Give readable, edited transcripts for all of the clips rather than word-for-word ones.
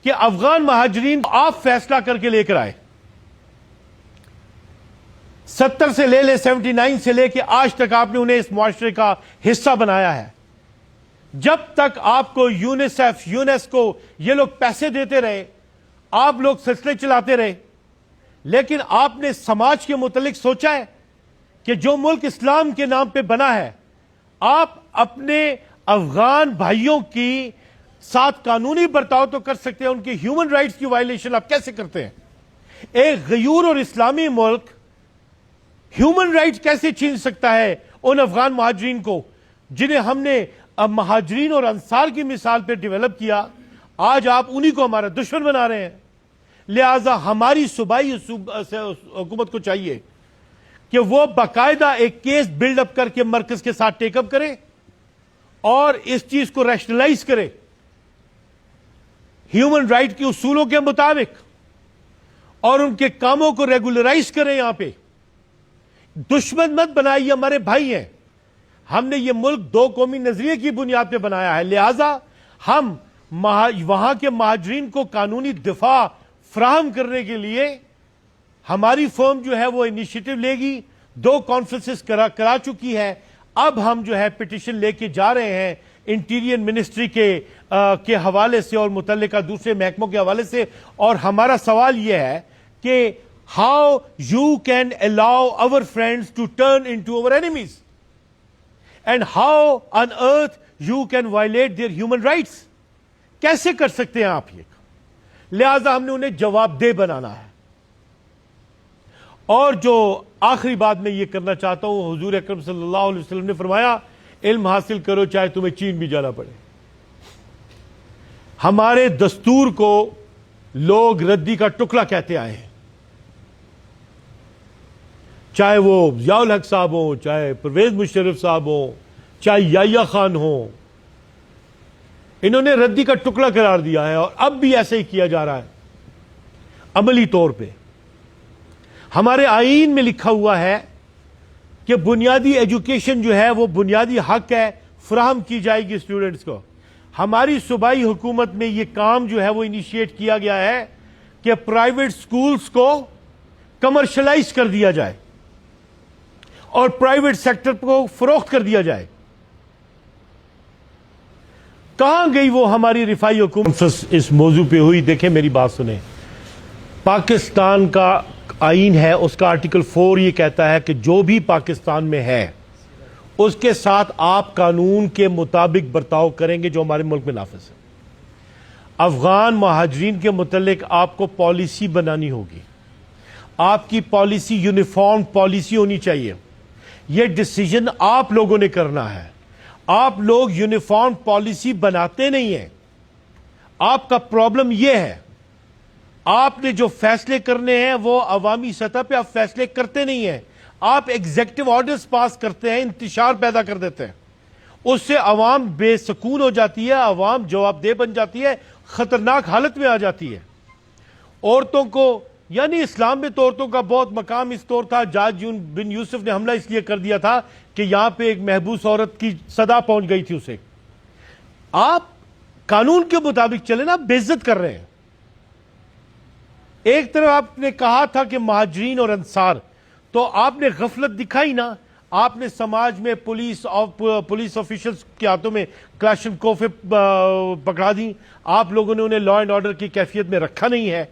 کہ افغان مہاجرین آپ فیصلہ کر کے لے کر آئے. 70 سے لے 79 سے لے کے آج تک آپ نے انہیں اس معاشرے کا حصہ بنایا ہے. جب تک آپ کو یونیسیف یونیسکو یہ لوگ پیسے دیتے رہے, آپ لوگ سلسلے چلاتے رہے, لیکن آپ نے سماج کے متعلق سوچا ہے کہ جو ملک اسلام کے نام پہ بنا ہے, آپ اپنے افغان بھائیوں کی ساتھ قانونی برتاؤ تو کر سکتے ہیں, ان کے ہیومن رائٹس کی وائلیشن آپ کیسے کرتے ہیں؟ ایک غیور اور اسلامی ملک ہیومن رائٹس کیسے چھین سکتا ہے ان افغان مہاجرین کو جنہیں ہم نے مہاجرین اور انصار کی مثال پہ ڈیولپ کیا؟ آج آپ انہی کو ہمارا دشمن بنا رہے ہیں. لہذا ہماری صوبائی حکومت کو چاہیے کہ وہ باقاعدہ ایک کیس بلڈ اپ کر کے مرکز کے ساتھ ٹیک اپ کرے اور اس چیز کو ریشنلائز کرے ہیومن رائٹ کے اصولوں کے مطابق, اور ان کے کاموں کو ریگولرائز کریں. یہاں پہ دشمن مت بنائیے, ہمارے بھائی ہیں. ہم نے یہ ملک دو قومی نظریے کی بنیاد پہ بنایا ہے, لہذا ہم وہاں کے مہاجرین کو قانونی دفاع فراہم کرنے کے لیے ہماری فرم جو ہے وہ انیشیٹو لے گی. 2 کانفرنسز کرا چکی ہے. اب ہم جو ہے پٹیشن لے کے جا رہے ہیں انٹیریئر منسٹری کے حوالے سے اور متعلقہ دوسرے محکموں کے حوالے سے, اور ہمارا سوال یہ ہے کہ how you can allow our friends to turn into our enemies, and how on earth you can violate their human rights. کیسے کر سکتے ہیں آپ یہ؟ لہذا ہم نے انہیں جواب دہ بنانا ہے. اور جو آخری بات میں یہ کرنا چاہتا ہوں, حضور اکرم صلی اللہ علیہ وسلم نے فرمایا علم حاصل کرو چاہے تمہیں چین بھی جانا پڑے. ہمارے دستور کو لوگ ردی کا ٹکڑا کہتے آئے ہیں, چاہے وہ ضیاء الحق صاحب ہوں, چاہے پرویز مشرف صاحب ہوں, چاہے یحییٰ خان ہوں. انہوں نے ردی کا ٹکڑا قرار دیا ہے, اور اب بھی ایسے ہی کیا جا رہا ہے عملی طور پہ. ہمارے آئین میں لکھا ہوا ہے کہ بنیادی ایجوکیشن جو ہے وہ بنیادی حق ہے, فراہم کی جائے گی اسٹوڈنٹس کو. ہماری صوبائی حکومت میں یہ کام جو ہے وہ انیشیٹ کیا گیا ہے کہ پرائیویٹ سکولز کو کمرشلائز کر دیا جائے اور پرائیویٹ سیکٹر کو فروخت کر دیا جائے. کہاں گئی وہ ہماری رفائی حکومت اس موضوع پہ ہوئی؟ دیکھیں میری بات سنیں, پاکستان کا آئین ہے, اس کا آرٹیکل 4 یہ کہتا ہے کہ جو بھی پاکستان میں ہے اس کے ساتھ آپ قانون کے مطابق برتاؤ کریں گے جو ہمارے ملک میں نافذ ہے. افغان مہاجرین کے متعلق آپ کو پالیسی بنانی ہوگی. آپ کی پالیسی یونیفارم پالیسی ہونی چاہیے. یہ ڈیسیجن آپ لوگوں نے کرنا ہے. آپ لوگ یونیفارم پالیسی بناتے نہیں ہیں. آپ کا پرابلم یہ ہے, آپ نے جو فیصلے کرنے ہیں وہ عوامی سطح پہ آپ فیصلے کرتے نہیں ہیں. آپ ایگزیکٹو آرڈرز پاس کرتے ہیں, انتشار پیدا کر دیتے ہیں. اس سے عوام بے سکون ہو جاتی ہے, عوام جواب دہ بن جاتی ہے, خطرناک حالت میں آ جاتی ہے. عورتوں کو, یعنی اسلام میں تو عورتوں کا بہت مقام اس طور تھا, جاج بن یوسف نے حملہ اس لیے کر دیا تھا کہ یہاں پہ ایک محبوس عورت کی صدا پہنچ گئی تھی اسے. آپ قانون کے مطابق چلے نا, بے عزت کر رہے ہیں. ایک طرف آپ نے کہا تھا کہ مہاجرین اور انصار, تو آپ نے غفلت دکھائی نا. آپ نے سماج میں پولیس آفیشلز کے ہاتھوں میں کلاشنکوف پکڑا دی. آپ لوگوں نے انہیں لا اینڈ آرڈر کی کیفیت میں رکھا نہیں ہے,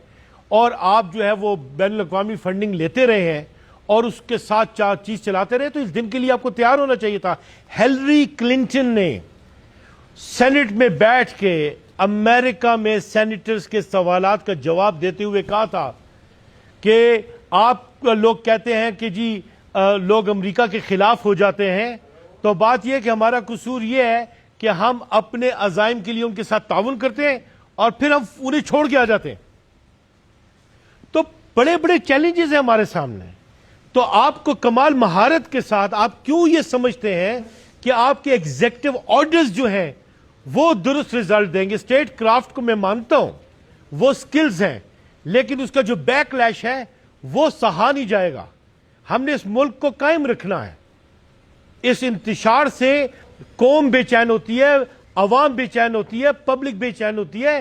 اور آپ جو ہے وہ بین الاقوامی فنڈنگ لیتے رہے ہیں اور اس کے ساتھ چیز چلاتے رہے. تو اس دن کے لیے آپ کو تیار ہونا چاہیے تھا. ہیلری کلنٹن نے سینٹ میں بیٹھ کے امریکہ میں سینیٹرز کے سوالات کا جواب دیتے ہوئے کہا تھا کہ آپ لوگ کہتے ہیں کہ جی لوگ امریکہ کے خلاف ہو جاتے ہیں, تو بات یہ ہے کہ ہمارا قصور یہ ہے کہ ہم اپنے عزائم کے لیے ان کے ساتھ تعاون کرتے ہیں اور پھر ہم انہیں چھوڑ کے آ جاتے ہیں. تو بڑے بڑے چیلنجز ہیں ہمارے سامنے. تو آپ کو کمال مہارت کے ساتھ آپ کیوں یہ سمجھتے ہیں کہ آپ کے ایگزیکٹو آرڈرز جو ہیں وہ درست رزلٹ دیں گے؟ اسٹیٹ کرافٹ کو میں مانتا ہوں, وہ سکلز ہیں, لیکن اس کا جو بیک لیش ہے وہ سہا نہیں جائے گا. ہم نے اس ملک کو قائم رکھنا ہے. اس انتشار سے قوم بے چین ہوتی ہے, عوام بے چین ہوتی ہے, پبلک بے چین ہوتی ہے.